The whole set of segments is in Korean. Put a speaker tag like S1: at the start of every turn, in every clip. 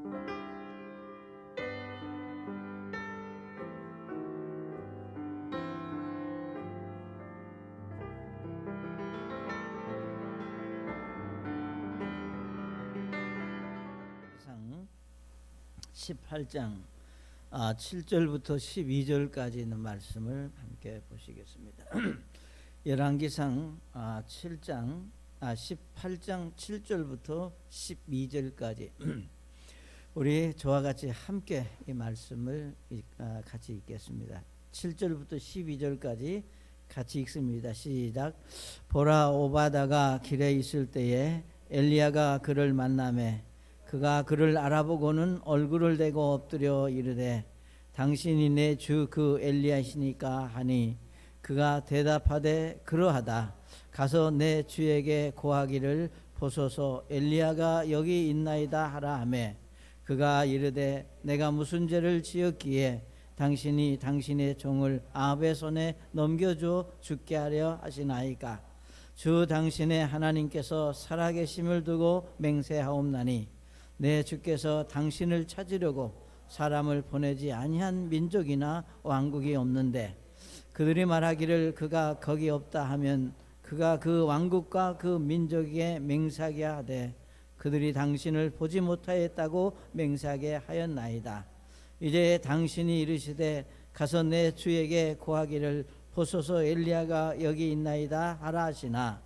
S1: 상 18장 7절부터 12절까지 있는 말씀을 함께 보시겠습니다. 열왕기상 18장 7절부터 12절까지 우리 저와 같이 함께 이 말씀을 같이 읽겠습니다. 7절부터 12절까지 같이 읽습니다. 시작. 보라, 오바다가 길에 있을 때에 엘리야가 그를 만나매 그가 그를 알아보고는 얼굴을 대고 엎드려 이르되 당신이 내 주 그 엘리야시니까 하니 그가 대답하되 그러하다. 가서 내 주에게 고하기를 보소서 엘리야가 여기 있나이다 하라 하매 그가 이르되 내가 무슨 죄를 지었기에 당신이 당신의 종을 아합의 손에 넘겨줘 죽게 하려 하시나이까. 주 당신의 하나님께서 살아계심을 두고 맹세하옵나니 내 주께서 당신을 찾으려고 사람을 보내지 아니한 민족이나 왕국이 없는데 그들이 말하기를 그가 거기 없다 하면 그가 그 왕국과 그 민족에게 맹세하게 하되 그들이 당신을 보지 못하였다고 맹세하게 하였나이다. 이제 당신이 이르시되 가서 내 주에게 고하기를 보소서 엘리야가 여기 있나이다 하라 하시나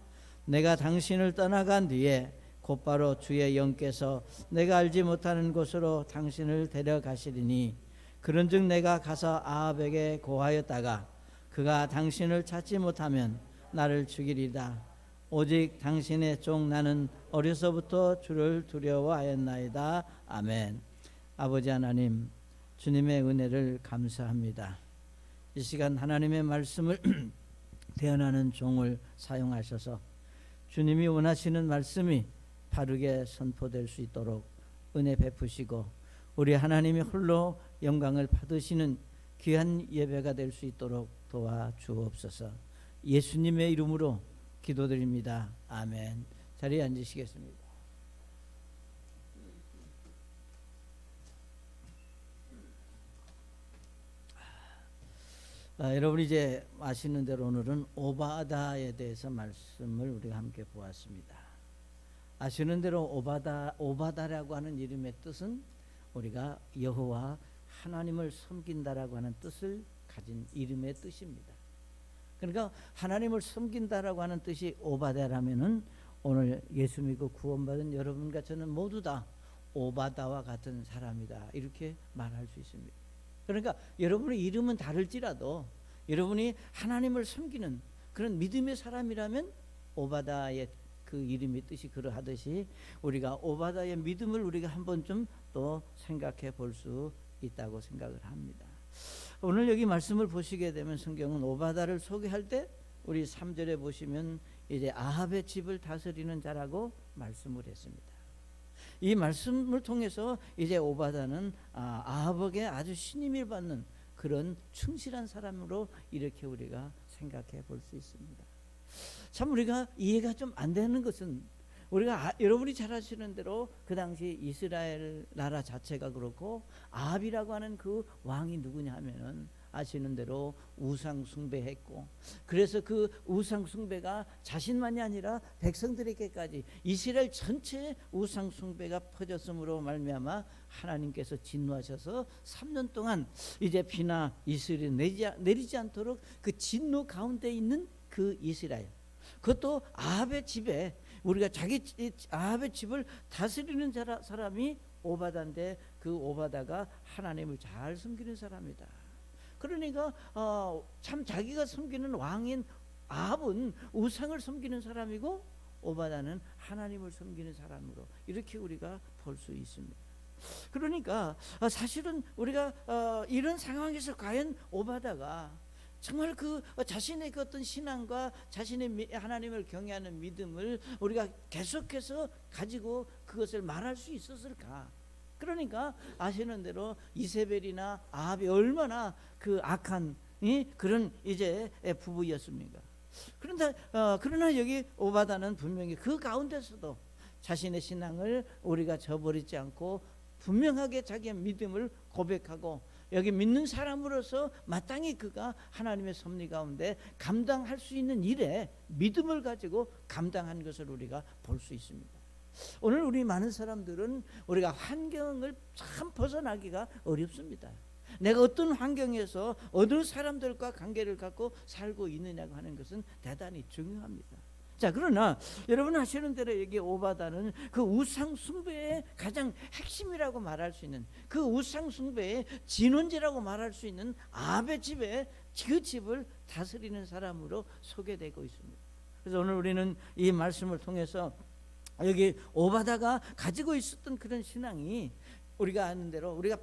S1: 내가 당신을 떠나간 뒤에 곧바로 주의 영께서 내가 알지 못하는 곳으로 당신을 데려가시리니 그런즉 내가 가서 아합에게 고하였다가 그가 당신을 찾지 못하면 나를 죽이리다. 오직 당신의 종 나는 어려서부터 주를 두려워하였나이다. 아멘. 아버지 하나님, 주님의 은혜를 감사합니다. 이 시간 하나님의 말씀을 대언하는 종을 사용하셔서 주님이 원하시는 말씀이 바르게 선포될 수 있도록 은혜 베푸시고 우리 하나님이 홀로 영광을 받으시는 귀한 예배가 될 수 있도록 도와주옵소서. 예수님의 이름으로 기도드립니다. 아멘. 자리에 앉으시겠습니다. 여러분 이제 아시는 대로 오늘은 오바다에 대해서 말씀을 우리가 함께 보았습니다. 아시는 대로 오바다라고 하는 이름의 뜻은 우리가 여호와 하나님을 섬긴다라고 하는 뜻을 가진 이름의 뜻입니다. 그러니까 하나님을 섬긴다라고 하는 뜻이 오바다라면은 오늘 예수 믿고 구원받은 여러분과 저는 모두 다 오바다와 같은 사람이다 이렇게 말할 수 있습니다. 그러니까 여러분의 이름은 다를지라도 여러분이 하나님을 섬기는 그런 믿음의 사람이라면 오바다의 그 이름의 뜻이 그러하듯이 우리가 오바다의 믿음을 우리가 한번 좀 또 생각해 볼 수 있다고 생각을 합니다. 오늘 여기 말씀을 보시게 되면 성경은 오바다를 소개할 때 우리 3절에 보시면 이제 아합의 집을 다스리는 자라고 말씀을 했습니다. 이 말씀을 통해서 이제 오바다는 아합에게 아주 신임을 받는 그런 충실한 사람으로 이렇게 우리가 생각해 볼 수 있습니다. 참 우리가 이해가 좀 안 되는 것은 우리가 여러분이 잘 아시는 대로 그 당시 이스라엘 나라 자체가 그렇고 아합이라고 하는 그 왕이 누구냐 하면은 아시는 대로 우상 숭배했고 그래서 그 우상 숭배가 자신만이 아니라 백성들에게까지 이스라엘 전체에 우상 숭배가 퍼졌음으로 말미암아 하나님께서 진노하셔서 3년 동안 이제 비나 이슬이 내리지 않도록 그 진노 가운데 있는 그 이스라엘 그것도 아합의 집에 우리가 아합의 집을 다스리는 사람이 오바다인데 그 오바다가 하나님을 잘 섬기는 사람이다. 그러니까 참 자기가 섬기는 왕인 아합은 우상을 섬기는 사람이고 오바다는 하나님을 섬기는 사람으로 이렇게 우리가 볼 수 있습니다. 그러니까 사실은 우리가 이런 상황에서 과연 오바다가 정말 그 자신의 그 어떤 신앙과 자신의 하나님을 경외하는 믿음을 우리가 계속해서 가지고 그것을 말할 수 있었을까? 그러니까 아시는 대로 이세벨이나 아합이 얼마나 그 악한 그런 이제 부부였습니까? 그러나 여기 오바다는 분명히 그 가운데서도 자신의 신앙을 우리가 저버리지 않고 분명하게 자기의 믿음을 고백하고 여기 믿는 사람으로서 마땅히 그가 하나님의 섭리 가운데 감당할 수 있는 일에 믿음을 가지고 감당한 것을 우리가 볼 수 있습니다. 오늘 우리 많은 사람들은 우리가 환경을 참 벗어나기가 어렵습니다. 내가 어떤 환경에서 어느 사람들과 관계를 갖고 살고 있느냐고 하는 것은 대단히 중요합니다. 자, 그러나 여러분 아시는 대로 여기 오바다는 그 우상 숭배의 가장 핵심이라고 말할 수 있는, 그 우상 숭배의 진원지라고 말할 수 있는 아합의 집에, 그 집을 다스리는 사람으로 소개되고 있습니다. 그래서 오늘 우리는 이 말씀을 통해서 여기 오바다가 가지고 있었던 그런 신앙이 우리가 아는 대로 우리가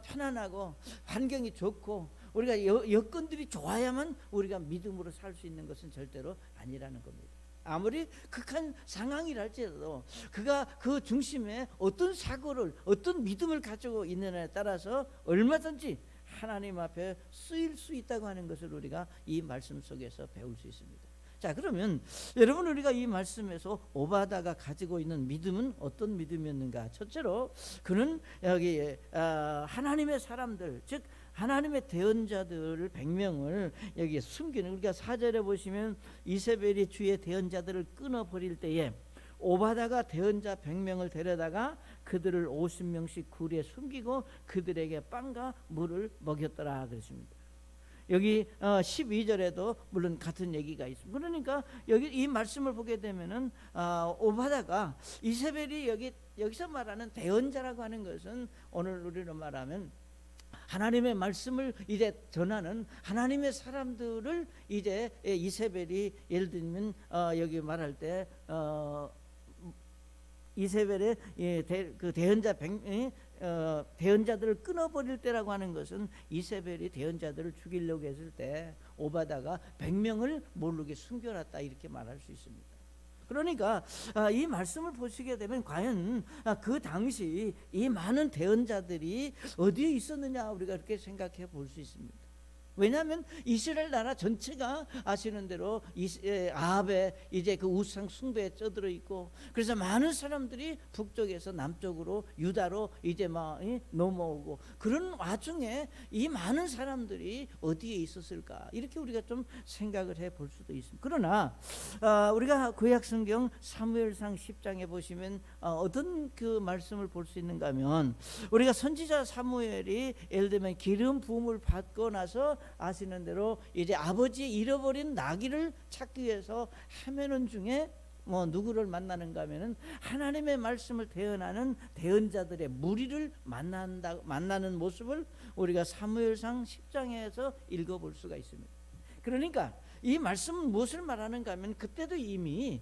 S1: 편안하고 환경이 좋고 우리가 여건들이 좋아야만 우리가 믿음으로 살 수 있는 것은 절대로 아니라는 겁니다. 아무리 극한 상황이라 할지라도 그가 그 중심에 어떤 사고를, 어떤 믿음을 가지고 있느냐에 따라서 얼마든지 하나님 앞에 쓰일 수 있다고 하는 것을 우리가 이 말씀 속에서 배울 수 있습니다. 자, 그러면 여러분 우리가 이 말씀에서 오바다가 가지고 있는 믿음은 어떤 믿음이었는가? 첫째로 그는 여기 하나님의 사람들, 즉 하나님의 대언자들을 100명을 여기에 숨기는, 우리가 4절에 보시면 이세벨이 주의 대언자들을 끊어버릴 때에 오바다가 대언자 100명을 데려다가 그들을 50명씩 굴에 숨기고 그들에게 빵과 물을 먹였더라 그랬습니다. 여기 12절에도 물론 같은 얘기가 있습니다. 그러니까 여기 이 말씀을 보게 되면은 오바다가 이세벨이 여기서 말하는 대언자라고 하는 것은 오늘 우리로 말하면 하나님의 말씀을 이제 전하는 하나님의 사람들을 이제 이세벨이 예를 들면 여기 말할 때 이세벨의 그 대언자 대언자들을 끊어버릴 때라고 하는 것은 이세벨이 대언자들을 죽이려고 했을 때 오바다가 100명을 모르게 숨겨놨다 이렇게 말할 수 있습니다. 그러니까 이 말씀을 보시게 되면 과연 그 당시 이 많은 대언자들이 어디에 있었느냐 우리가 이렇게 생각해 볼 수 있습니다. 왜냐하면 이스라엘 나라 전체가 아시는 대로 아합의 이제 그 우상 숭배에 쩌들어 있고, 그래서 많은 사람들이 북쪽에서 남쪽으로 유다로 이제 막 넘어오고, 그런 와중에 이 많은 사람들이 어디에 있었을까 이렇게 우리가 좀 생각을 해 볼 수도 있습니다. 그러나 우리가 구약성경 사무엘상 10장에 보시면 어떤 그 말씀을 볼 수 있는가 하면, 우리가 선지자 사무엘이 예를 들면 기름 부음을 받고 나서 아시는 대로 이제 아버지의 잃어버린 나귀를 찾기 위해서 헤매는 중에 누구를 만나는가 하면은 하나님의 말씀을 대언하는 대언자들의 무리를 만나는 모습을 우리가 사무엘상 10장에서 읽어볼 수가 있습니다. 그러니까 이 말씀은 무엇을 말하는가 하면, 그때도 이미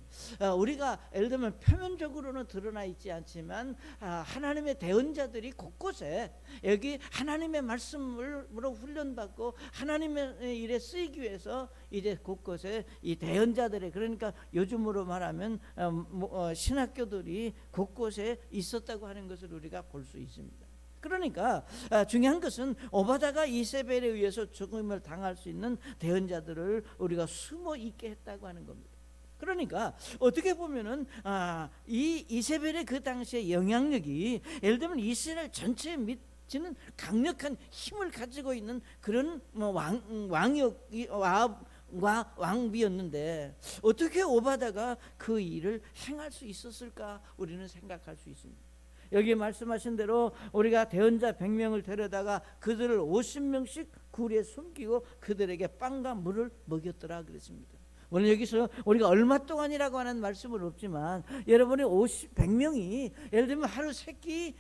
S1: 우리가 예를 들면 표면적으로는 드러나 있지 않지만 하나님의 대언자들이 곳곳에 여기 하나님의 말씀으로 훈련받고 하나님의 일에 쓰이기 위해서 이제 곳곳에 이 대언자들의, 그러니까 요즘으로 말하면 신학교들이 곳곳에 있었다고 하는 것을 우리가 볼 수 있습니다. 그러니까 중요한 것은 오바다가 이세벨에 의해서 죽음을 당할 수 있는 대언자들을 우리가 숨어 있게 했다고 하는 겁니다. 그러니까 어떻게 보면은 이 이세벨의 그 당시의 영향력이 예를 들면 이스라엘 전체에 미치는 강력한 힘을 가지고 있는 그런 왕비였는데 어떻게 오바다가 그 일을 행할 수 있었을까 우리는 생각할 수 있습니다. 여기 말씀하신 대로 우리가 대언자 100명을 데려다가 그들을 50명씩 굴에 숨기고 그들에게 빵과 물을 먹였더라 그랬습니다. 오늘 여기서 우리가 얼마 동안이라고 하는 말씀은 없지만 여러분이 100명이 예를 들면 하루 3끼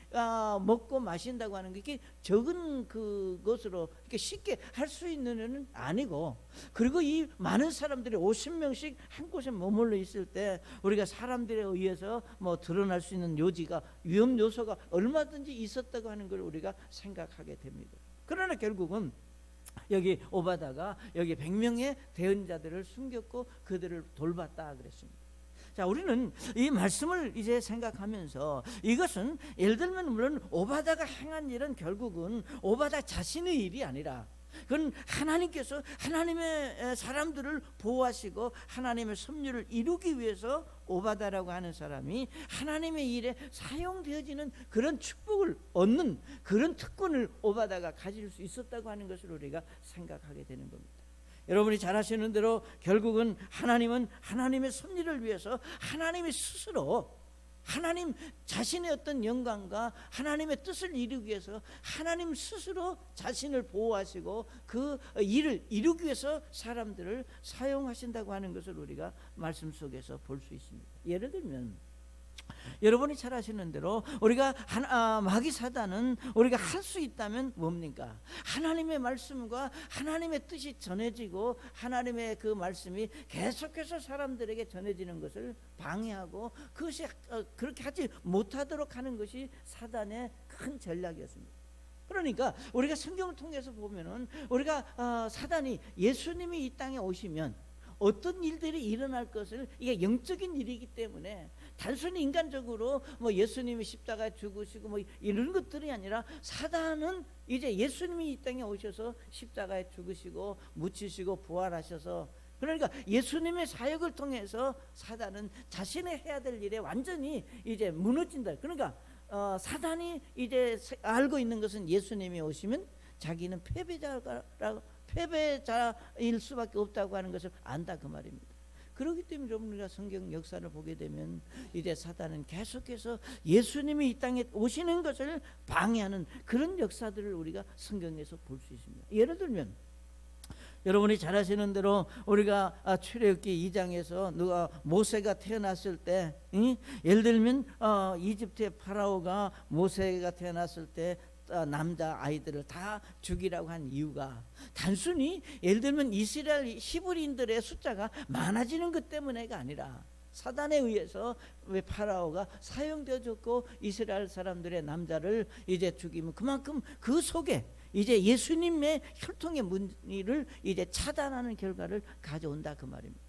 S1: 먹고 마신다고 하는 게 이렇게 적은 그것으로 이렇게 쉽게 할 수 있는 일은 아니고, 그리고 이 많은 사람들이 50명씩 한 곳에 머물러 있을 때 우리가 사람들에 의해서 드러날 수 있는 요지가, 위험 요소가 얼마든지 있었다고 하는 걸 우리가 생각하게 됩니다. 그러나 결국은 여기 오바다가 여기 100명의 대언자들을 숨겼고 그들을 돌봤다 그랬습니다. 자, 우리는 이 말씀을 이제 생각하면서 이것은 예를 들면 물론 오바다가 행한 일은 결국은 오바다 자신의 일이 아니라 그건 하나님께서 하나님의 사람들을 보호하시고 하나님의 섭리를 이루기 위해서 오바다라고 하는 사람이 하나님의 일에 사용되어지는 그런 축복을 얻는 그런 특권을 오바다가 가질 수 있었다고 하는 것을 우리가 생각하게 되는 겁니다. 여러분이 잘 아시는 대로 결국은 하나님은 하나님의 섭리를 위해서 하나님이 스스로 하나님 자신의 어떤 영광과 하나님의 뜻을 이루기 위해서 하나님 스스로 자신을 보호하시고 그 일을 이루기 위해서 사람들을 사용하신다고 하는 것을 우리가 말씀 속에서 볼 수 있습니다. 예를 들면 여러분이 잘 아시는 대로 우리가 마귀 사단은 우리가 할 수 있다면 뭡니까? 하나님의 말씀과 하나님의 뜻이 전해지고 하나님의 그 말씀이 계속해서 사람들에게 전해지는 것을 방해하고 그것이 그렇게 하지 못하도록 하는 것이 사단의 큰 전략이었습니다. 그러니까 우리가 성경을 통해서 보면은 우리가 사단이 예수님이 이 땅에 오시면 어떤 일들이 일어날 것을, 이게 영적인 일이기 때문에 단순히 인간적으로 뭐 예수님이 십자가에 죽으시고 뭐 이런 것들이 아니라 사단은 이제 예수님이 이 땅에 오셔서 십자가에 죽으시고 묻히시고 부활하셔서, 그러니까 예수님의 사역을 통해서 사단은 자신의 해야 될 일에 완전히 이제 무너진다. 그러니까 사단이 이제 알고 있는 것은 예수님이 오시면 자기는 패배자일 수밖에 없다고 하는 것을 안다, 그 말입니다. 그렇기 때문에 여러분, 우리가 성경 역사를 보게 되면 이제 사단은 계속해서 예수님이 이 땅에 오시는 것을 방해하는 그런 역사들을 우리가 성경에서 볼 수 있습니다. 예를 들면 여러분이 잘 아시는 대로 우리가 출애굽기 2장에서 누가 모세가 태어났을 때, 예를 들면 이집트의 파라오가 모세가 태어났을 때 남자 아이들을 다 죽이라고 한 이유가 단순히 예를 들면 이스라엘 히브리인들의 숫자가 많아지는 것 때문에가 아니라 사단에 의해서 왜 파라오가 사용되어졌고 이스라엘 사람들의 남자를 이제 죽이면 그만큼 그 속에 이제 예수님의 혈통의 문의를 이제 차단하는 결과를 가져온다, 그 말입니다.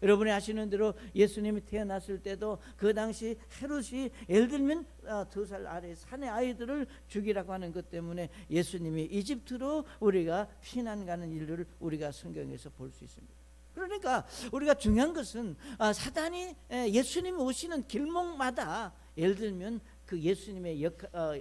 S1: 여러분이 아시는 대로 예수님이 태어났을 때도 그 당시 헤롯이 예를 들면 2살 아래 사내 아이들을 죽이라고 하는 것 때문에 예수님이 이집트로 우리가 피난 가는 일들을 우리가 성경에서 볼 수 있습니다. 그러니까 우리가 중요한 것은 사단이 예수님이 오시는 길목마다 예를 들면 그 예수님의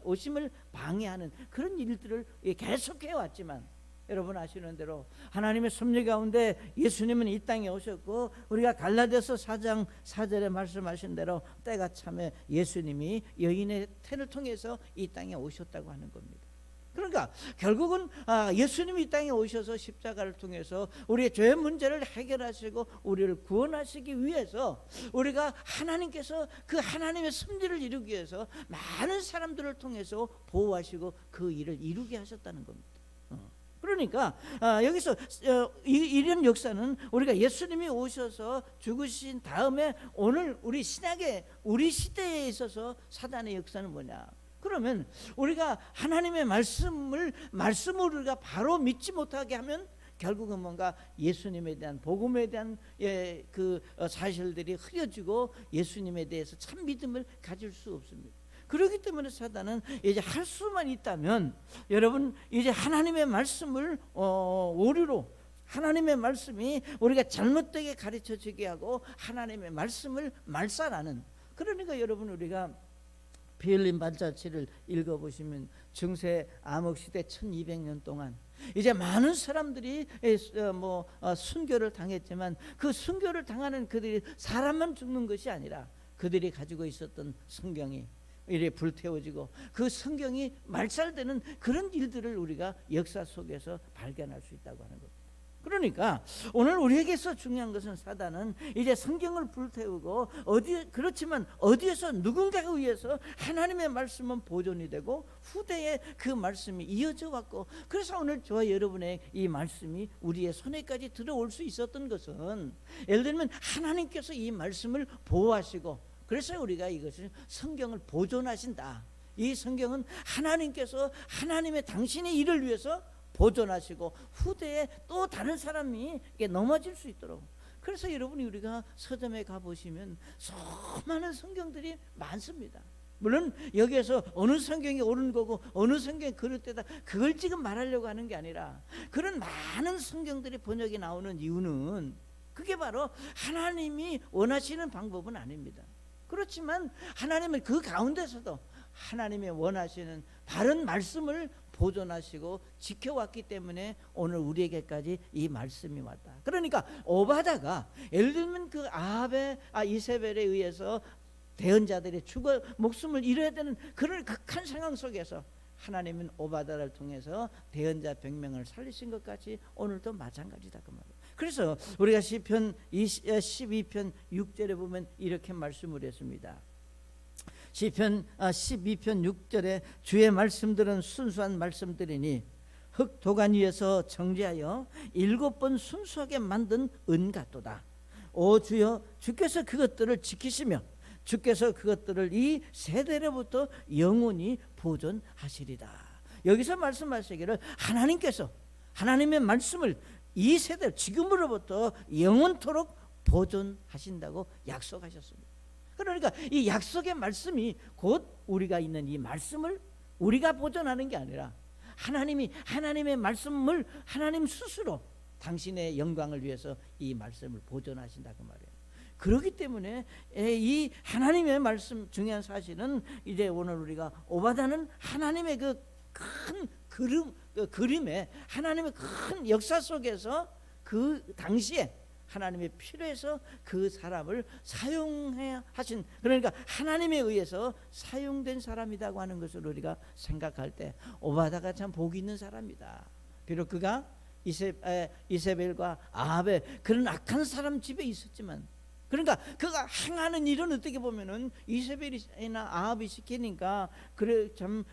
S1: 오심을 방해하는 그런 일들을 계속해 왔지만, 여러분 아시는 대로 하나님의 섭리 가운데 예수님은 이 땅에 오셨고 우리가 갈라디아서 4장 4절에 말씀하신 대로 때가 참에 예수님이 여인의 태를 통해서 이 땅에 오셨다고 하는 겁니다. 그러니까 결국은 예수님이 이 땅에 오셔서 십자가를 통해서 우리의 죄 문제를 해결하시고 우리를 구원하시기 위해서 우리가 하나님께서 그 하나님의 섭리를 이루기 위해서 많은 사람들을 통해서 보호하시고 그 일을 이루게 하셨다는 겁니다. 그러니까 여기서 이런 역사는 우리가 예수님이 오셔서 죽으신 다음에 오늘 우리 신약의 우리 시대에 있어서 사단의 역사는 뭐냐? 그러면 우리가 하나님의 말씀을 우리가 바로 믿지 못하게 하면 결국은 뭔가 예수님에 대한 복음에 대한 그 사실들이 흐려지고 예수님에 대해서 참 믿음을 가질 수 없습니다. 그렇기 때문에 사단은 이제 할 수만 있다면 여러분 이제 하나님의 말씀을 오류로, 하나님의 말씀이 우리가 잘못되게 가르쳐지게 하고 하나님의 말씀을 말살하는, 그러니까 여러분 우리가 베를린 반자치를 읽어보시면 중세 암흑시대 1200년 동안 이제 많은 사람들이 순교를 당했지만 그 순교를 당하는 그들이 사람만 죽는 것이 아니라 그들이 가지고 있었던 성경이 이래 불태워지고 그 성경이 말살되는 그런 일들을 우리가 역사 속에서 발견할 수 있다고 하는 겁니다. 그러니까 오늘 우리에게서 중요한 것은 사단은 이제 성경을 불태우고 그렇지만 어디에서 누군가에 의해서 하나님의 말씀은 보존이 되고 후대에 그 말씀이 이어져 왔고, 그래서 오늘 저와 여러분의 이 말씀이 우리의 손에까지 들어올 수 있었던 것은 예를 들면 하나님께서 이 말씀을 보호하시고, 그래서 우리가 이것을 성경을 보존하신다. 이 성경은 하나님께서 하나님의 당신의 일을 위해서 보존하시고 후대에 또 다른 사람이 넘어질 수 있도록. 그래서 여러분이 우리가 서점에 가보시면 수많은 성경들이 많습니다. 물론 여기에서 어느 성경이 옳은 거고 어느 성경이 그릇되다 그걸 지금 말하려고 하는 게 아니라, 그런 많은 성경들이 번역이 나오는 이유는 그게 바로 하나님이 원하시는 방법은 아닙니다. 그렇지만 하나님은 그 가운데서도 하나님의 원하시는 바른 말씀을 보존하시고 지켜왔기 때문에 오늘 우리에게까지 이 말씀이 왔다. 그러니까 오바다가 예를 들면 그 이세벨에 의해서 대언자들의 죽어 목숨을 잃어야 되는 그런 극한 상황 속에서 하나님은 오바다를 통해서 대언자 100명을 살리신 것 같이 오늘도 마찬가지다 그 말이에요. 그래서 우리가 시편 12편 6절에 보면 이렇게 말씀을 했습니다. 시편 12편 6절에 주의 말씀들은 순수한 말씀들이니 흙 도간 위에서 정지하여 7번 순수하게 만든 은 같도다. 오 주여, 주께서 그것들을 지키시며 주께서 그것들을 이 세대로부터 영원히 보존하시리다. 여기서 말씀하시기를 하나님께서 하나님의 말씀을 이 세대 지금으로부터 영원토록 보존하신다고 약속하셨습니다. 그러니까 이 약속의 말씀이 곧 우리가 있는 이 말씀을 우리가 보존하는 게 아니라 하나님이 하나님의 말씀을 하나님 스스로 당신의 영광을 위해서 이 말씀을 보존하신다 그 말이에요. 그렇기 때문에 이 하나님의 말씀 중요한 사실은 이제 오늘 우리가 오바다는 하나님의 그 큰 그림에 하나님의 큰 역사 속에서 그 당시에 하나님의 필요해서 그 사람을 사용해야 하신, 그러니까 하나님에 의해서 사용된 사람이라고 하는 것을 우리가 생각할 때 오바다가 참 복이 있는 사람이다. 비록 그가 이세벨과 아합의 그런 악한 사람 집에 있었지만, 그러니까 그가 행하는 일은 어떻게 보면은 이세벨이나 아합이 시키니까 그래 참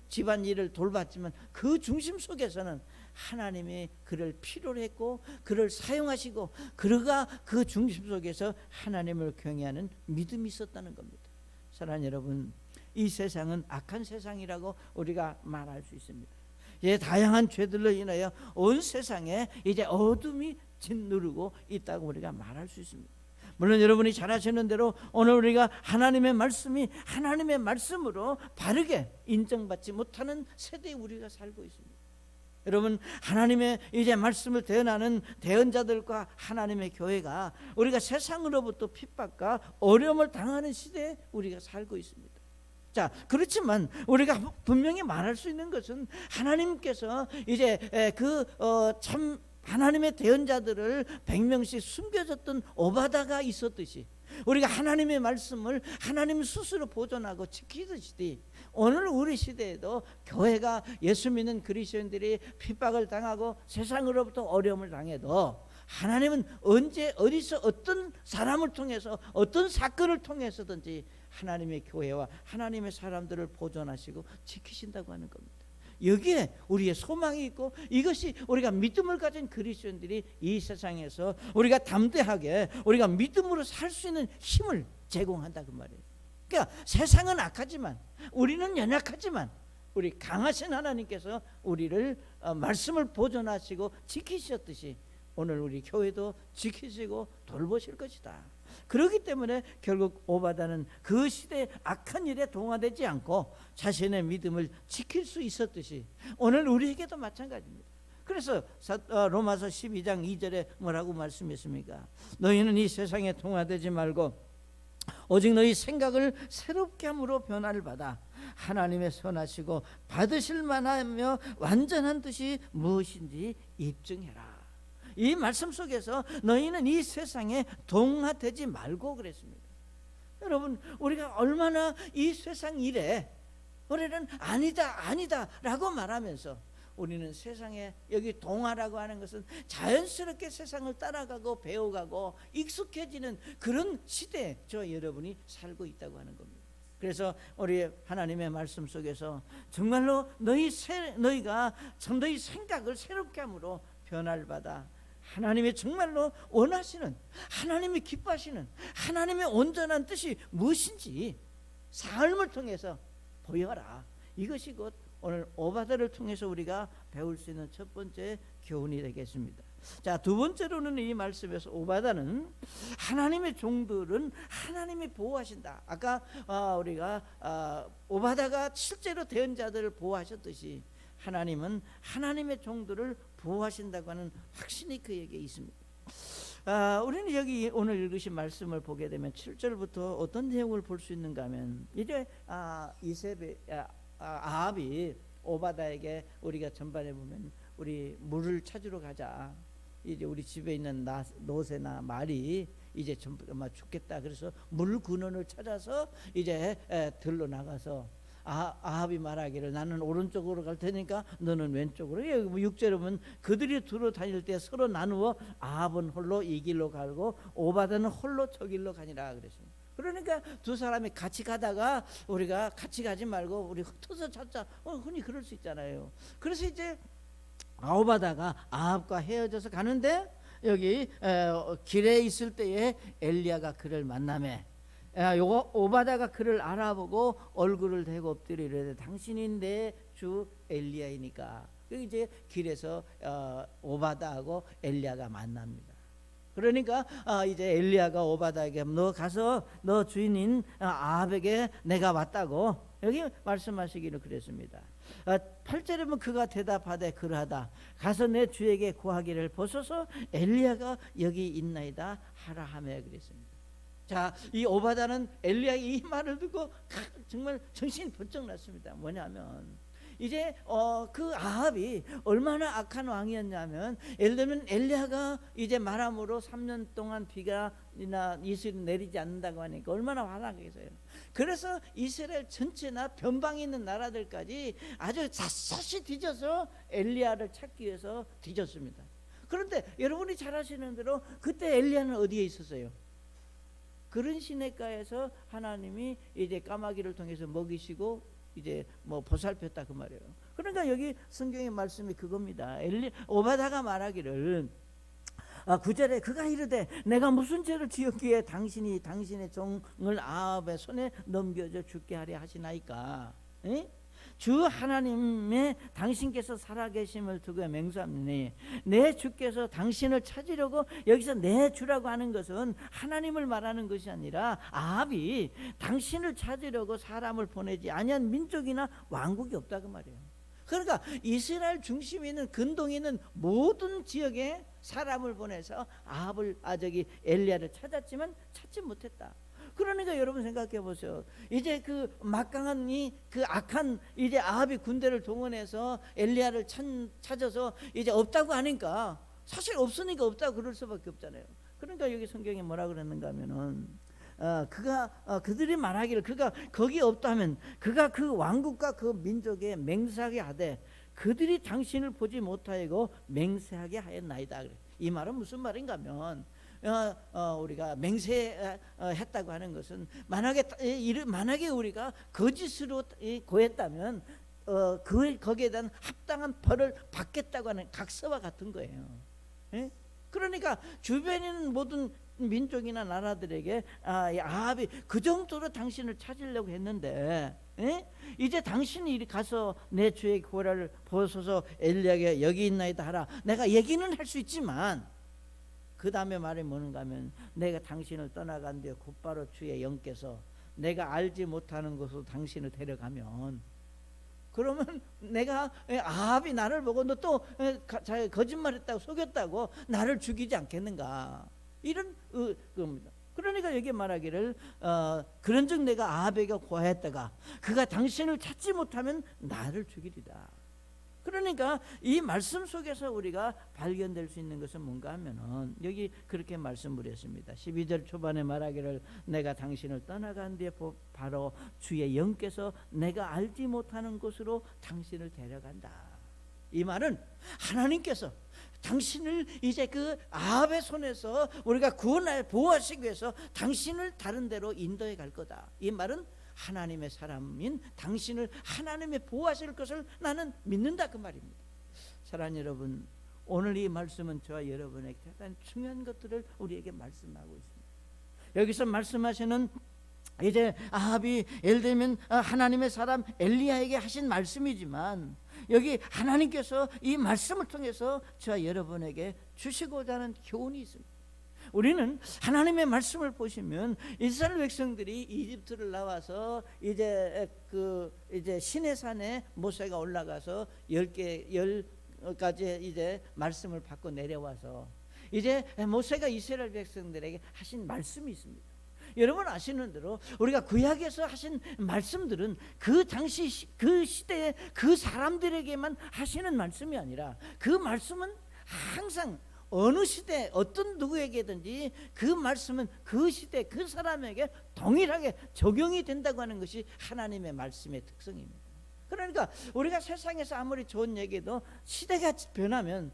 S1: 집안 일을 돌봤지만 그 중심 속에서는 하나님이 그를 필요로 했고 그를 사용하시고 그가 그 중심 속에서 하나님을 경외하는 믿음이 있었다는 겁니다. 사랑하는 여러분, 이 세상은 악한 세상이라고 우리가 말할 수 있습니다. 다양한 죄들로 인하여 온 세상에 이제 어둠이 짓누르고 있다고 우리가 말할 수 있습니다. 물론 여러분이 잘 아시는 대로 오늘 우리가 하나님의 말씀이 하나님의 말씀으로 바르게 인정받지 못하는 세대에 우리가 살고 있습니다. 여러분, 하나님의 이제 말씀을 대언하는 대언자들과 하나님의 교회가 우리가 세상으로부터 핍박과 어려움을 당하는 시대에 우리가 살고 있습니다. 자, 그렇지만 우리가 분명히 말할 수 있는 것은 하나님께서 이제 참 하나님의 대언자들을 100명씩 숨겨졌던 오바다가 있었듯이 우리가 하나님의 말씀을 하나님 스스로 보존하고 지키듯이 오늘 우리 시대에도 교회가 예수 믿는 그리스도인들이 핍박을 당하고 세상으로부터 어려움을 당해도 하나님은 언제 어디서 어떤 사람을 통해서 어떤 사건을 통해서든지 하나님의 교회와 하나님의 사람들을 보존하시고 지키신다고 하는 겁니다. 여기에 우리의 소망이 있고 이것이 우리가 믿음을 가진 그리스도인들이 이 세상에서 우리가 담대하게 우리가 믿음으로 살 수 있는 힘을 제공한다 그 말이에요. 그러니까 세상은 악하지만 우리는 연약하지만 우리 강하신 하나님께서 우리를 말씀을 보존하시고 지키셨듯이 오늘 우리 교회도 지키시고 돌보실 것이다. 그렇기 때문에 결국 오바다는 그 시대의 악한 일에 동화되지 않고 자신의 믿음을 지킬 수 있었듯이 오늘 우리에게도 마찬가지입니다. 그래서 로마서 12장 2절에 뭐라고 말씀했습니까? 너희는 이 세상에 동화되지 말고 오직 너희 생각을 새롭게 함으로 변화를 받아 하나님의 선하시고 받으실 만하며 완전한 뜻이 무엇인지 입증해라. 이 말씀 속에서 너희는 이 세상에 동화되지 말고 그랬습니다. 여러분, 우리가 얼마나 이 세상 일에 우리는 아니다 라고 말하면서 우리는 세상에 여기 동화라고 하는 것은 자연스럽게 세상을 따라가고 배워가고 익숙해지는 그런 시대에 저 여러분이 살고 있다고 하는 겁니다. 그래서 우리 하나님의 말씀 속에서 정말로 너희가 너희 생각을 새롭게 함으로 변화를 받아 하나님의 정말로 원하시는 하나님이 기뻐하시는 하나님의 온전한 뜻이 무엇인지 삶을 통해서 보여라. 이것이 곧 오늘 오바다를 통해서 우리가 배울 수 있는 첫 번째 교훈이 되겠습니다. 자, 두 번째로는 이 말씀에서 오바다는 하나님의 종들은 하나님이 보호하신다. 아까 우리가 오바다가 실제로 대언자들을 보호하셨듯이 하나님은 하나님의 종들을 보호하신다고 하는 확신이 그에게 있습니다. 우리는 여기 오늘 읽으신 말씀을 보게 되면 7절부터 어떤 내용을 볼 수 있는가 하면 이제 아합이 오바다에게 우리가 전반에 보면 우리 물을 찾으러 가자. 이제 우리 집에 있는 노새나 말이 이제 아마 죽겠다. 그래서 물 근원을 찾아서 이제 들러 나가서 아합이 말하기를 나는 오른쪽으로 갈 테니까 너는 왼쪽으로. 6절에 보면 그들이 두루 다닐 때 서로 나누어 아합은 홀로 이 길로 가고 오바다는 홀로 저 길로 가니라 그랬습니다. 그러니까 두 사람이 같이 가다가 우리가 같이 가지 말고 우리 흩어서 찾자. 흔히 그럴 수 있잖아요. 그래서 이제 오바다가 아합과 헤어져서 가는데 여기 길에 있을 때에 엘리야가 그를 만나매 요거 오바다가 그를 알아보고 얼굴을 대고 엎드려 이르되 당신이 내 주 엘리야이니까. 이제 길에서 오바다하고 엘리야가 만납니다. 그러니까 이제 엘리야가 오바다에게 너 가서 너 주인인 아합에게 내가 왔다고 여기 말씀하시기를 그랬습니다. 8절에 보면 그가 대답하되 그러하다 가서 내 주에게 구하기를 벗어서 엘리야가 여기 있나이다 하라 하며 그랬습니다. 자, 이 오바다는 엘리야의 이 말을 듣고 정말 정신이 번쩍 났습니다. 뭐냐면 이제 그 아합이 얼마나 악한 왕이었냐면 예를 들면 엘리야가 이제 말함으로 3년 동안 비가 이스라엘 내리지 않는다고 하니까 얼마나 화나겠어요. 그래서 이스라엘 전체나 변방에 있는 나라들까지 아주 샅샅이 뒤져서 엘리야를 찾기 위해서 뒤졌습니다. 그런데 여러분이 잘 아시는 대로 그때 엘리야는 어디에 있었어요? 그런 시냇가에서 하나님이 이제 까마귀를 통해서 먹이시고 이제 뭐 보살폈다 그 말이에요. 그러니까 여기 성경의 말씀이 그겁니다. 오바다가 말하기를 9절에 그가 이르되 내가 무슨 죄를 지었기에 당신이 당신의 종을 아합의 손에 넘겨져 죽게 하려 하시나이까. 에? 주 하나님의 당신께서 살아계심을 두고 맹세하노니 내 주께서 당신을 찾으려고 여기서 내 주라고 하는 것은 하나님을 말하는 것이 아니라 아합이 당신을 찾으려고 사람을 보내지 아니한 민족이나 왕국이 없다 그 말이에요. 그러니까 이스라엘 중심에 있는 근동에 있는 모든 지역에 사람을 보내서 아합을 엘리야를 찾았지만 찾지 못했다. 그러니까 여러분 생각해 보세요. 이제 그 막강한 그 악한 이제 아합이 군대를 동원해서 엘리야를 찾아서 이제 없다고 하니까 사실 없으니까 없다고 그럴 수밖에 없잖아요. 그러니까 여기 성경에 뭐라 그랬는가 하면은 그들이 말하기를 그가 거기 없다면 그가 그 왕국과 그 민족에 맹세하게 하되 그들이 당신을 보지 못하고 맹세하게 하였나이다. 이 말은 무슨 말인가 하면 우리가 맹세했다고 하는 것은 만약에 우리가 거짓으로 고했다면 거기에 대한 합당한 벌을 받겠다고 하는 각서와 같은 거예요. 예? 그러니까 주변에 있는 모든 민족이나 나라들에게 아합이 그 정도로 당신을 찾으려고 했는데 이제 당신이 이리 가서 내 주의 고라를 벗어서 엘리야에게 여기 있나이다 하라. 내가 얘기는 할 수 있지만 그 다음에 말이 뭐는가 하면 내가 당신을 떠나간 뒤에 곧바로 주의 영께서 내가 알지 못하는 곳으로 당신을 데려가면 그러면 내가 아합이 나를 보고 너 또 거짓말했다고 속였다고 나를 죽이지 않겠는가 이런 겁니다. 그러니까 여기 말하기를 그런즉 내가 아합에게 고하였다가 그가 당신을 찾지 못하면 나를 죽이리다. 그러니까 이 말씀 속에서 우리가 발견될 수 있는 것은 뭔가 하면은 여기 그렇게 말씀을 했습니다. 12절 초반에 말하기를 내가 당신을 떠나간 뒤에 바로 주의 영께서 내가 알지 못하는 곳으로 당신을 데려간다. 이 말은 하나님께서 당신을 이제 그 아합의 손에서 우리가 보호하시기 위해서 당신을 다른 데로 인도해 갈 거다. 이 말은 하나님의 사람인 당신을 하나님의 보호하실 것을 나는 믿는다 그 말입니다. 사랑하는 여러분, 오늘 이 말씀은 저와 여러분에게 대단히 중요한 것들을 우리에게 말씀하고 있습니다. 여기서 말씀하시는 이제 아합이 예를 들면 하나님의 사람 엘리야에게 하신 말씀이지만 여기 하나님께서 이 말씀을 통해서 저와 여러분에게 주시고자 하는 교훈이 있습니다. 우리는 하나님의 말씀을 보시면 이스라엘 백성들이 이집트를 나와서 이제 시내산에 모세가 올라가서 10가지 이제 말씀을 받고 내려와서 이제 모세가 이스라엘 백성들에게 하신 말씀이 있습니다. 여러분 아시는 대로 우리가 구약에서 하신 말씀들은 그 당시 그 시대에 그 사람들에게만 하시는 말씀이 아니라 그 말씀은 항상 어느 시대 어떤 누구에게든지 그 말씀은 그 시대 그 사람에게 동일하게 적용이 된다고 하는 것이 하나님의 말씀의 특성입니다. 그러니까 우리가 세상에서 아무리 좋은 얘기도 시대가 변하면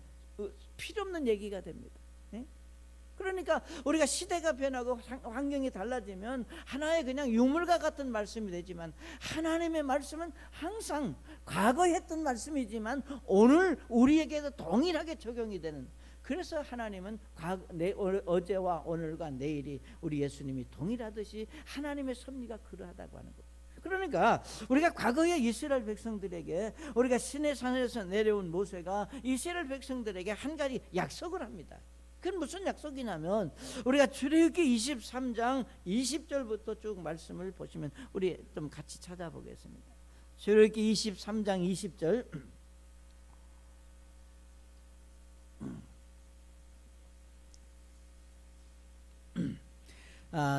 S1: 필요 없는 얘기가 됩니다. 그러니까 우리가 시대가 변하고 환경이 달라지면 하나의 그냥 유물과 같은 말씀이 되지만 하나님의 말씀은 항상 과거에 했던 말씀이지만 오늘 우리에게도 동일하게 적용이 되는, 그래서 하나님은 어제와 오늘과 내일이 우리 예수님이 동일하듯이 하나님의 섭리가 그러하다고 하는 것. 그러니까 우리가 과거의 이스라엘 백성들에게 우리가 시내산에서 내려온 모세가 이스라엘 백성들에게 한 가지 약속을 합니다. 그건 무슨 약속이냐면 우리가 출애굽기 23장 20절부터 쭉 말씀을 보시면 우리 좀 같이 찾아보겠습니다. 출애굽기 23장 20절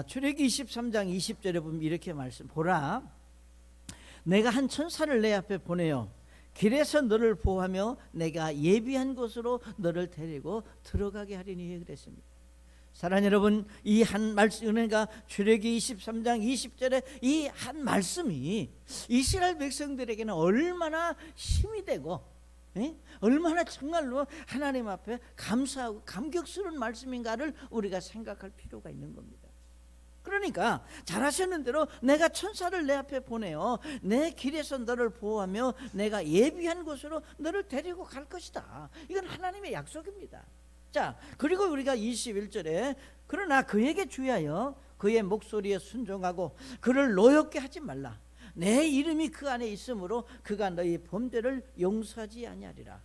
S1: 출애굽기 23장 20절에 보면 이렇게 말씀, 보라 내가 한 천사를 내 앞에 보내어 길에서 너를 보호하며 내가 예비한 곳으로 너를 데리고 들어가게 하리니 그랬습니다. 사랑하는 여러분, 이 한 말씀, 은혜가 출애굽기 23장 20절에 이 한 말씀이 이스라엘 백성들에게는 얼마나 힘이 되고 얼마나 정말로 하나님 앞에 감사하고 감격스러운 말씀인가를 우리가 생각할 필요가 있는 겁니다. 그러니까 잘 아시는 대로 내가 천사를 내 앞에 보내어 내 길에서 너를 보호하며 내가 예비한 곳으로 너를 데리고 갈 것이다. 이건 하나님의 약속입니다. 자, 그리고 우리가 21절에 그러나 그에게 주의하여 그의 목소리에 순종하고 그를 노엽게 하지 말라. 내 이름이 그 안에 있으므로 그가 너희 범죄를 용서하지 아니하리라.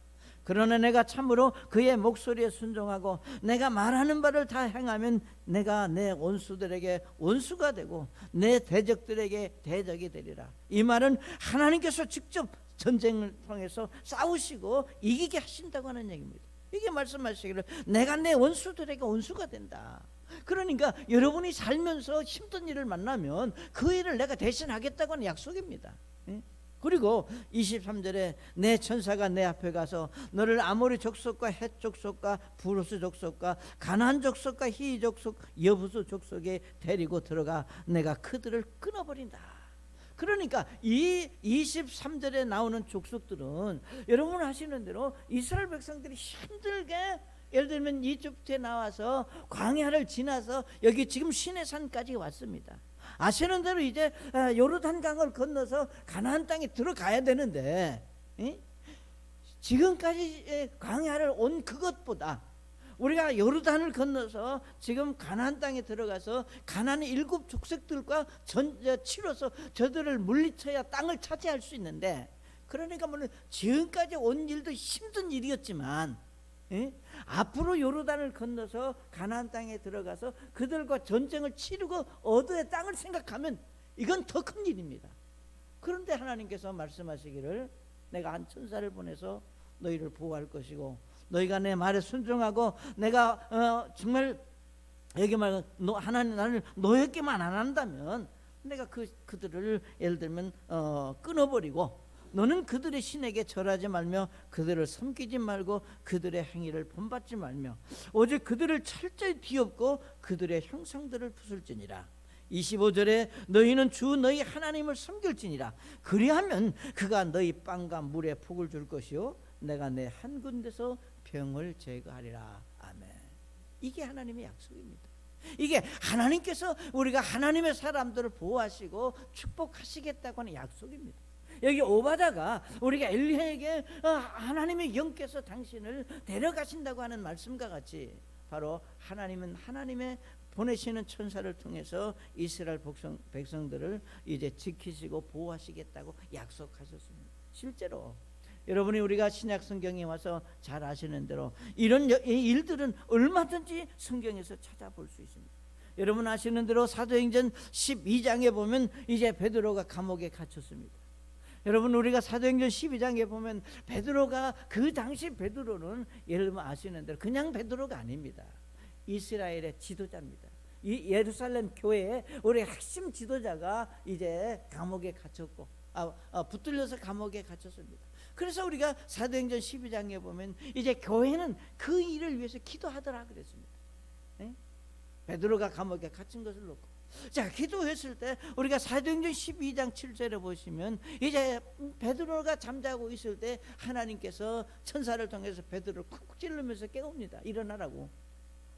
S1: 그러나 내가 참으로 그의 목소리에 순종하고 내가 말하는 바를 다 행하면 내가 내 원수들에게 원수가 되고 내 대적들에게 대적이 되리라. 이 말은 하나님께서 직접 전쟁을 통해서 싸우시고 이기게 하신다고 하는 얘기입니다. 이게 말씀하시기를 내가 내 원수들에게 원수가 된다. 그러니까 여러분이 살면서 힘든 일을 만나면 그 일을 내가 대신하겠다고 하는 약속입니다. 그리고 23절에 내 천사가 내 앞에 가서 너를 아모리 족속과 헷 족속과 부르스 족속과 가나안 족속과 히위 족속 여부수 족속에 데리고 들어가 내가 그들을 끊어버린다. 그러니까 이 23절에 나오는 족속들은 여러분 아시는 대로 이스라엘 백성들이 힘들게 예를 들면 이집트에 나와서 광야를 지나서 여기 지금 시내산까지 왔습니다. 아시는 대로 이제 요르단강을 건너서 가나안 땅에 들어가야 되는데 지금까지 광야를 온 그것보다 우리가 요르단을 건너서 지금 가나안 땅에 들어가서 가나안의 7 족속들과 치러서 저들을 물리쳐야 땅을 차지할 수 있는데, 그러니까 물론 지금까지 온 일도 힘든 일이었지만 앞으로 요르단을 건너서 가나안 땅에 들어가서 그들과 전쟁을 치르고 얻어야 땅을 생각하면 이건 더 큰 일입니다. 그런데 하나님께서 말씀하시기를 내가 한 천사를 보내서 너희를 보호할 것이고 너희가 내 말에 순종하고 내가 정말 여기 말 하나님 나를 너에게만 안 한다면 내가 그들을 예를 들면 끊어버리고 너는 그들의 신에게 절하지 말며 그들을 섬기지 말고 그들의 행위를 본받지 말며 오직 그들을 철저히 뒤엎고 그들의 형상들을 부술지니라. 25절에 너희는 주 너희 하나님을 섬길지니라. 그리하면 그가 너희 빵과 물에 복을 줄 것이요 내가 내 한 군데서 병을 제거하리라. 아멘. 이게 하나님의 약속입니다. 이게 하나님께서 우리가 하나님의 사람들을 보호하시고 축복하시겠다고 하는 약속입니다. 여기 오바다가 우리가 엘리야에게 하나님의 영께서 당신을 데려가신다고 하는 말씀과 같이 바로 하나님은 하나님의 보내시는 천사를 통해서 이스라엘 백성들을 이제 지키시고 보호하시겠다고 약속하셨습니다. 실제로 여러분이 우리가 신약 성경에 와서 잘 아시는 대로 이런 일들은 얼마든지 성경에서 찾아볼 수 있습니다. 여러분 아시는 대로 사도행전 12장에 보면 이제 베드로가 감옥에 갇혔습니다. 여러분 우리가 사도행전 12장에 보면 베드로가 그 당시 베드로는 여러분 아시는 대로 그냥 베드로가 아닙니다. 이스라엘의 지도자입니다. 이 예루살렘 교회의 우리 핵심 지도자가 이제 감옥에 갇혔고 붙들려서 감옥에 갇혔습니다. 그래서 우리가 사도행전 12장에 보면 이제 교회는 그 일을 위해서 기도하더라 그랬습니다. 네? 베드로가 감옥에 갇힌 것을 놓고 자 기도했을 때 우리가 사도행전 12장 7절에 보시면 이제 베드로가 잠자고 있을 때 하나님께서 천사를 통해서 베드로를 쿡 찔르면서 깨웁니다. 일어나라고.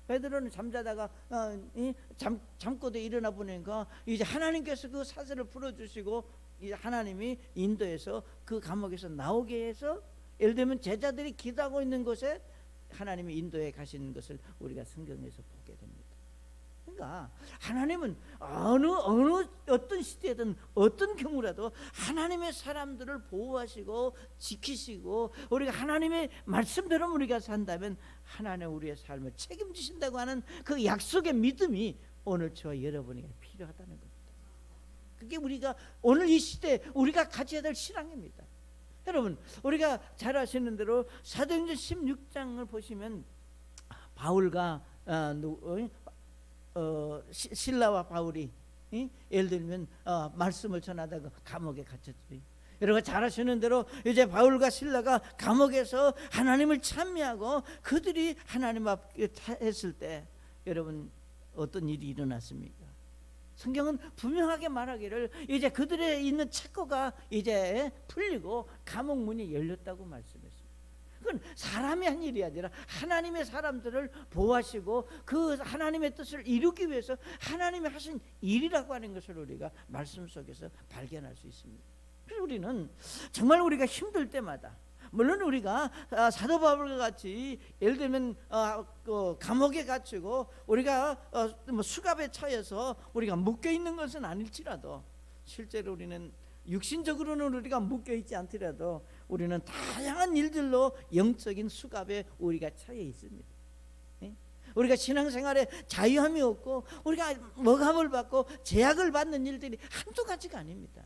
S1: 베드로는 잠자다가 잠꼬대 일어나 보니까 이제 하나님께서 그 사슬을 풀어주시고 이제 하나님이 인도해서 그 감옥에서 나오게 해서 예를 들면 제자들이 기도하고 있는 곳에 하나님이 인도해 가시는 것을 우리가 성경에서 보게 됩니다. 그러니까 하나님은 어떤 시대든 어떤 경우라도 하나님의 사람들을 보호하시고 지키시고 우리가 하나님의 말씀대로 우리가 산다면 하나님 우리의 삶을 책임지신다고 하는 그 약속의 믿음이 오늘 저와 여러분에게 필요하다는 겁니다. 그게 우리가 오늘 이 시대에 우리가 가져야 될 신앙입니다. 여러분 우리가 잘 아시는 대로 사도행전 16장을 보시면 바울과 실라와 바울이 예를 들면 말씀을 전하다가 감옥에 갇혔지. 여러분 잘 아시는 대로 이제 바울과 실라가 감옥에서 하나님을 찬미하고 그들이 하나님 앞에 했을 때 여러분 어떤 일이 일어났습니까? 성경은 분명하게 말하기를 이제 그들의 있는 착고가 이제 풀리고 감옥 문이 열렸다고 말씀했습니다. 그건 사람이 한 일이 아니라 하나님의 사람들을 보호하시고 그 하나님의 뜻을 이루기 위해서 하나님이 하신 일이라고 하는 것을 우리가 말씀 속에서 발견할 수 있습니다. 그래서 우리는 정말 우리가 힘들 때마다 물론 우리가 사도 바울과 같이 예를 들면 감옥에 갇히고 우리가 수갑에 차여서 우리가 묶여 있는 것은 아닐지라도 실제로 우리는 육신적으로는 우리가 묶여 있지 않더라도 우리는 다양한 일들로 영적인 수갑에 우리가 차여 있습니다. 우리가 신앙생활에 자유함이 없고 우리가 억압을 받고 제약을 받는 일들이 한두 가지가 아닙니다.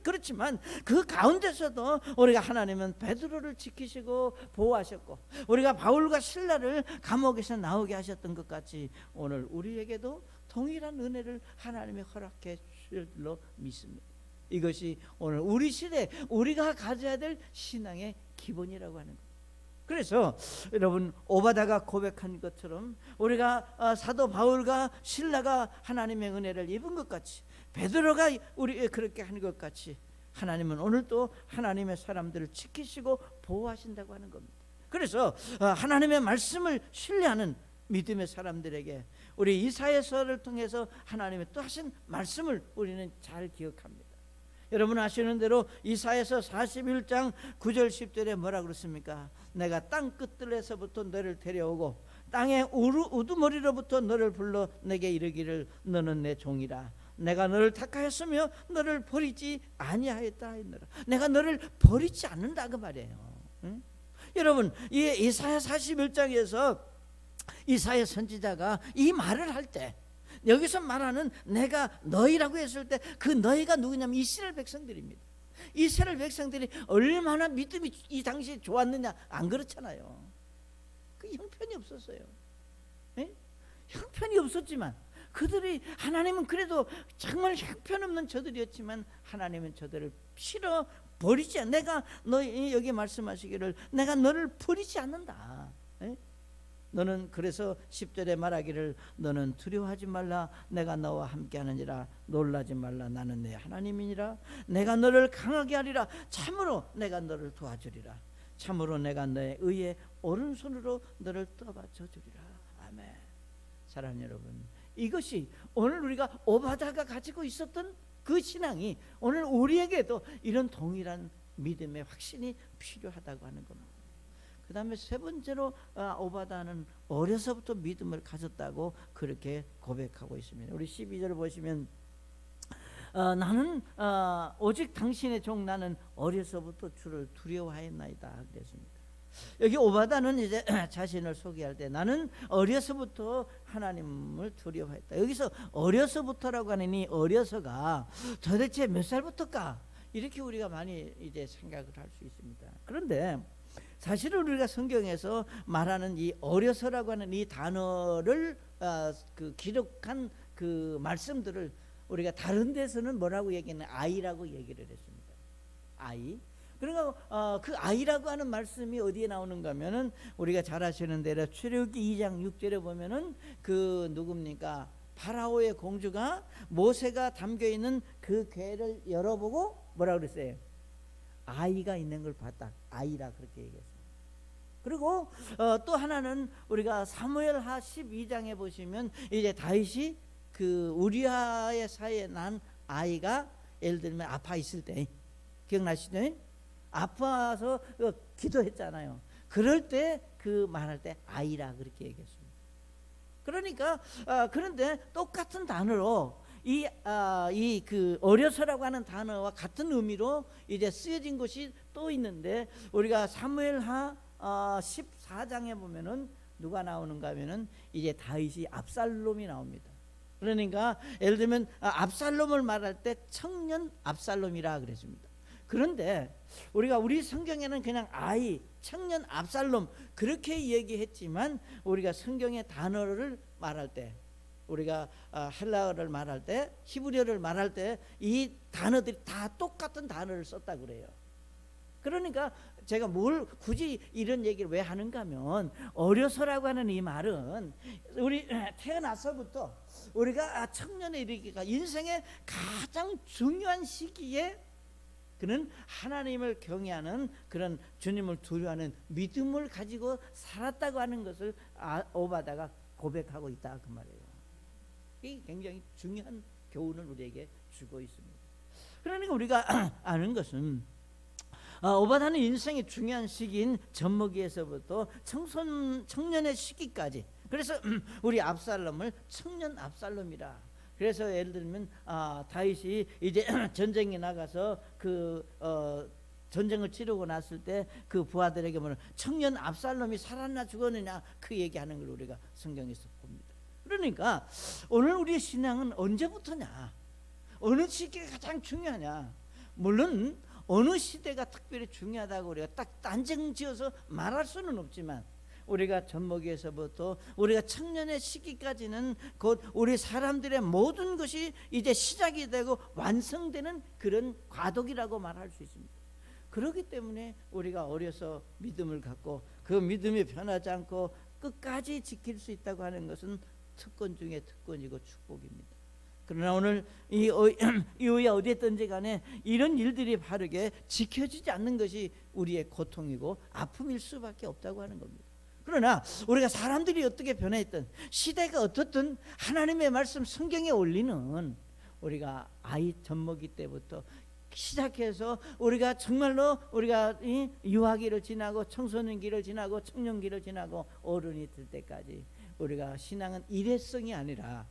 S1: 그렇지만 그 가운데서도 우리가 하나님은 베드로를 지키시고 보호하셨고 우리가 바울과 실라를 감옥에서 나오게 하셨던 것 같이 오늘 우리에게도 동일한 은혜를 하나님이 허락해 주실 줄로 믿습니다. 이것이 오늘 우리 시대 우리가 가져야 될 신앙의 기본이라고 하는 것. 그래서 여러분 오바다가 고백한 것처럼 우리가 사도 바울과 실라가 하나님의 은혜를 입은 것 같이 베드로가 우리 그렇게 하는 것 같이 하나님은 오늘도 하나님의 사람들을 지키시고 보호하신다고 하는 겁니다. 그래서 하나님의 말씀을 신뢰하는 믿음의 사람들에게 우리 이사야서를 통해서 하나님의 또 하신 말씀을 우리는 잘 기억합니다. 여러분 아시는 대로 이사야서 41장 9절 10절에 뭐라 그렇습니까? 내가 땅 끝들에서부터 너를 데려오고 땅의 우두머리로부터 너를 불러 내게 이르기를 너는 내 종이라. 내가 너를 택하였으며 너를 버리지 아니하였다 하였노라. 내가 너를 버리지 않는다 그 말이에요. 응? 여러분 이 이사야 41장에서 이사야 선지자가 이 말을 할 때 여기서 말하는 내가 너희라고 했을 때 그 너희가 누구냐면 이스라엘 백성들입니다. 이스라엘 백성들이 얼마나 믿음이 이 당시에 좋았느냐 안 그렇잖아요. 그 형편이 없었어요. 에? 형편이 없었지만 그들이 하나님은 그래도 정말 형편없는 저들이었지만 하나님은 저들을 실어 버리지 않. 내가 너희 여기 말씀하시기를 내가 너를 버리지 않는다. 에? 너는 그래서 10절에 말하기를 너는 두려워하지 말라 내가 너와 함께하느니라 놀라지 말라 나는 내 하나님이니라 내가 너를 강하게 하리라 참으로 내가 너를 도와주리라 참으로 내가 너의 의에 오른손으로 너를 떠받쳐 주리라. 아멘. 사랑하는 여러분 이것이 오늘 우리가 오바다가 가지고 있었던 그 신앙이 오늘 우리에게도 이런 동일한 믿음의 확신이 필요하다고 하는 겁니다. 그 다음에 세 번째로 오바다는 어려서부터 믿음을 가졌다고 그렇게 고백하고 있습니다. 우리 12절 보시면 나는 오직 당신의 종 나는 어려서부터 주를 두려워하였나이다 그랬습니다. 여기 오바다는 이제 자신을 소개할 때 나는 어려서부터 하나님을 두려워했다. 여기서 어려서부터라고 하는 이 어려서가 도대체 몇 살부터일까? 이렇게 우리가 많이 이제 생각을 할 수 있습니다. 그런데 사실은 우리가 성경에서 말하는 이 어려서라고 하는 이 단어를 그 기록한 그 말씀들을 우리가 다른 데서는 뭐라고 얘기하는 아이라고 얘기를 했습니다. 아이. 그러니까 그 아이라고 하는 말씀이 어디에 나오는가 하면은 우리가 잘 아시는 대로 출애굽기 2장 6절에 보면은 그 누굽니까? 파라오의 공주가 모세가 담겨 있는 그 궤를 열어보고 뭐라 그랬어요? 아이가 있는 걸 봤다. 아이라 그렇게 얘기했어요. 그리고 또 하나는 우리가 사무엘하 12장에 보시면 이제 다윗이 그 우리아의 사이에 난 아이가 예를 들면 아파 있을 때 기억나시죠? 아파서 기도했잖아요. 그럴 때 그 말할 때 아이라 그렇게 얘기했습니다. 그러니까 그런데 똑같은 단어로 이 그 어려서라고 하는 단어와 같은 의미로 이제 쓰여진 것이 또 있는데 우리가 사무엘하 14장에 보면은 누가 나오는가 하면은 이제 다윗이 압살롬이 나옵니다. 그러니까 예를 들면 압살롬을 말할 때 청년 압살롬이라 그랬습니다. 그런데 우리가 우리 성경에는 그냥 아이, 청년 압살롬 그렇게 얘기했지만 우리가 성경의 단어를 말할 때 우리가 헬라어를 말할 때 히브리어를 말할 때 이 단어들이 다 똑같은 단어를 썼다 그래요. 그러니까 제가 뭘 굳이 이런 얘기를 왜 하는가 하면 어려서라고 하는 이 말은 우리 태어나서부터 우리가 청년에 이르기가 인생의 가장 중요한 시기에 그는 하나님을 경외하는 그런 주님을 두려워하는 믿음을 가지고 살았다고 하는 것을 오바다가 고백하고 있다 그 말이에요. 이게 굉장히 중요한 교훈을 우리에게 주고 있습니다. 그러니까 우리가 아는 것은 오바다는 인생의 중요한 시기인 젖먹이에서부터 청년의 시기까지 그래서 우리 압살롬을 청년 압살롬이라 그래서 예를 들면 다윗이 이제 전쟁에 나가서 그 전쟁을 치르고 났을 때 그 부하들에게 뭐는 청년 압살롬이 살았나 죽었느냐 그 얘기하는 걸 우리가 성경에서 봅니다. 그러니까 오늘 우리의 신앙은 언제부터냐 어느 시기가 가장 중요하냐 물론 어느 시대가 특별히 중요하다고 우리가 딱 단정지어서 말할 수는 없지만 우리가 젖먹이에서부터 우리가 청년의 시기까지는 곧 우리 사람들의 모든 것이 이제 시작이 되고 완성되는 그런 과도기라고 말할 수 있습니다. 그렇기 때문에 우리가 어려서 믿음을 갖고 그 믿음이 변하지 않고 끝까지 지킬 수 있다고 하는 것은 특권 중에 특권이고 축복입니다. 그러나 오늘 이후에 어디에든지 간에 이런 일들이 바르게 지켜지지 않는 것이 우리의 고통이고 아픔일 수밖에 없다고 하는 겁니다. 그러나 우리가 사람들이 어떻게 변했든 시대가 어떻든 하나님의 말씀 성경에 올리는 우리가 아이 젖먹이 때부터 시작해서 우리가 정말로 우리가 유아기를 지나고 청소년기를 지나고 청년기를 지나고 어른이 될 때까지 우리가 신앙은 일회성이 아니라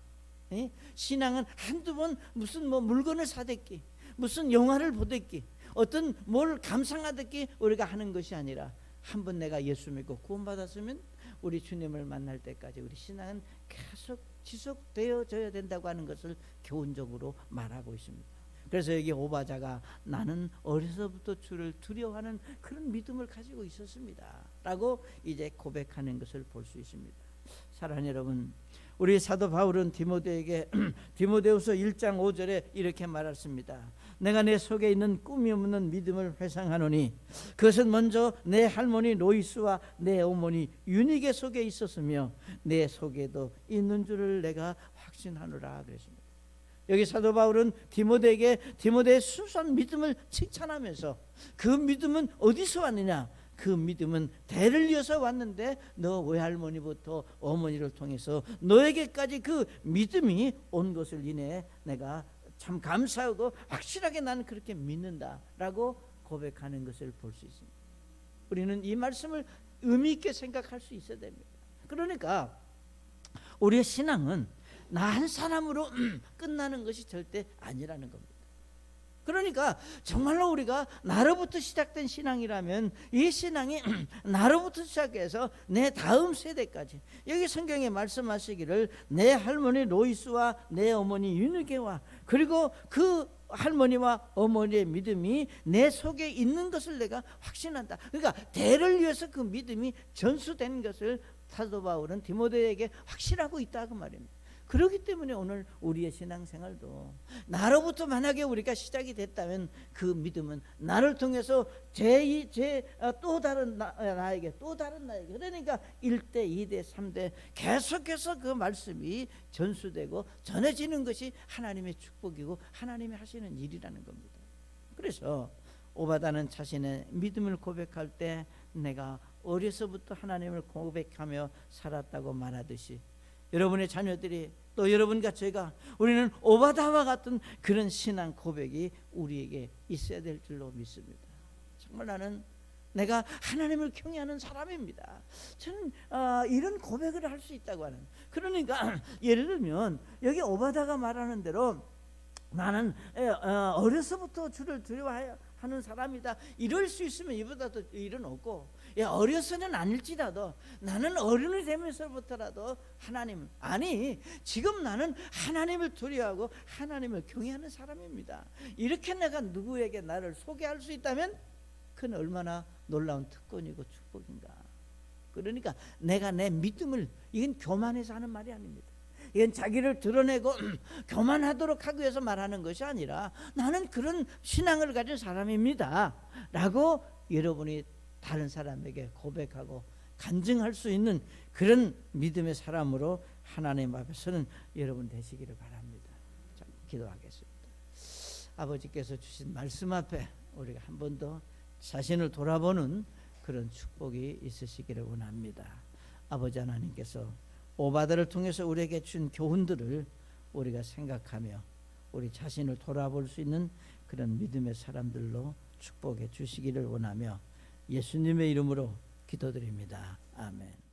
S1: 신앙은 한두 번 무슨 뭐 물건을 사댔기 무슨 영화를 보댔기 어떤 뭘 감상하댔기 우리가 하는 것이 아니라 한번 내가 예수 믿고 구원받았으면 우리 주님을 만날 때까지 우리 신앙은 계속 지속되어져야 된다고 하는 것을 교훈적으로 말하고 있습니다. 그래서 여기 오바자가 나는 어려서부터 주를 두려워하는 그런 믿음을 가지고 있었습니다 라고 이제 고백하는 것을 볼 수 있습니다. 사랑하는 여러분, 우리 사도 바울은 디모데에게 디모데후서 1장 5절에 이렇게 말했습니다. 내가 내 속에 있는 꿈이 없는 믿음을 회상하노니 그것은 먼저 내 할머니 로이스와 내 어머니 유니게 속에 있었으며 내 속에도 있는 줄을 내가 확신하노라 그랬습니다. 여기 사도 바울은 디모데에게 디모데의 순수한 믿음을 칭찬하면서 그 믿음은 어디서 왔느냐? 그 믿음은 대를 이어서 왔는데 너 외할머니부터 어머니를 통해서 너에게까지 그 믿음이 온 것을 인해 내가 참 감사하고 확실하게 나는 그렇게 믿는다라고 고백하는 것을 볼 수 있습니다. 우리는 이 말씀을 의미 있게 생각할 수 있어야 됩니다. 그러니까 우리의 신앙은 나 한 사람으로 끝나는 것이 절대 아니라는 겁니다. 그러니까 정말로 우리가 나로부터 시작된 신앙이라면 이 신앙이 나로부터 시작해서 내 다음 세대까지, 여기 성경에 말씀하시기를 내 할머니 로이스와 내 어머니 윤희계와 그리고 그 할머니와 어머니의 믿음이 내 속에 있는 것을 내가 확신한다. 그러니까 대를 위해서 그 믿음이 전수된 것을 사도 바울은 디모데에게 확신하고 있다 그 말입니다. 그렇기 때문에 오늘 우리의 신앙생활도 나로부터 만약에 우리가 시작이 됐다면 그 믿음은 나를 통해서 또 다른 나에게 또 다른 나에게, 그러니까 1대 2대 3대 계속해서 그 말씀이 전수되고 전해지는 것이 하나님의 축복이고 하나님이 하시는 일이라는 겁니다. 그래서 오바다는 자신의 믿음을 고백할 때 내가 어려서부터 하나님을 고백하며 살았다고 말하듯이 여러분의 자녀들이 또 여러분과 제가 우리는 오바다와 같은 그런 신앙 고백이 우리에게 있어야 될 줄로 믿습니다. 정말 나는 내가 하나님을 경외하는 사람입니다. 저는 이런 고백을 할 수 있다고 하는, 그러니까 예를 들면 여기 오바다가 말하는 대로 나는 어려서부터 주를 두려워하는 사람이다, 이럴 수 있으면 이보다 더 일은 없고, 어려서는 아닐지라도 나는 어른이 되면서부터라도 하나님, 아니 지금 나는 하나님을 두려워하고 하나님을 경외하는 사람입니다, 이렇게 내가 누구에게 나를 소개할 수 있다면 그건 얼마나 놀라운 특권이고 축복인가. 그러니까 내가 내 믿음을, 이건 교만해서 하는 말이 아닙니다. 이건 자기를 드러내고 교만하도록 하기 위해서 말하는 것이 아니라 나는 그런 신앙을 가진 사람입니다 라고 여러분이 다른 사람에게 고백하고 간증할 수 있는 그런 믿음의 사람으로 하나님 앞에서는 여러분 되시기를 바랍니다. 자, 기도하겠습니다. 아버지께서 주신 말씀 앞에 우리가 한 번 더 자신을 돌아보는 그런 축복이 있으시기를 원합니다. 아버지 하나님께서 오바다를 통해서 우리에게 준 교훈들을 우리가 생각하며 우리 자신을 돌아볼 수 있는 그런 믿음의 사람들로 축복해 주시기를 원하며 예수님의 이름으로 기도드립니다. 아멘.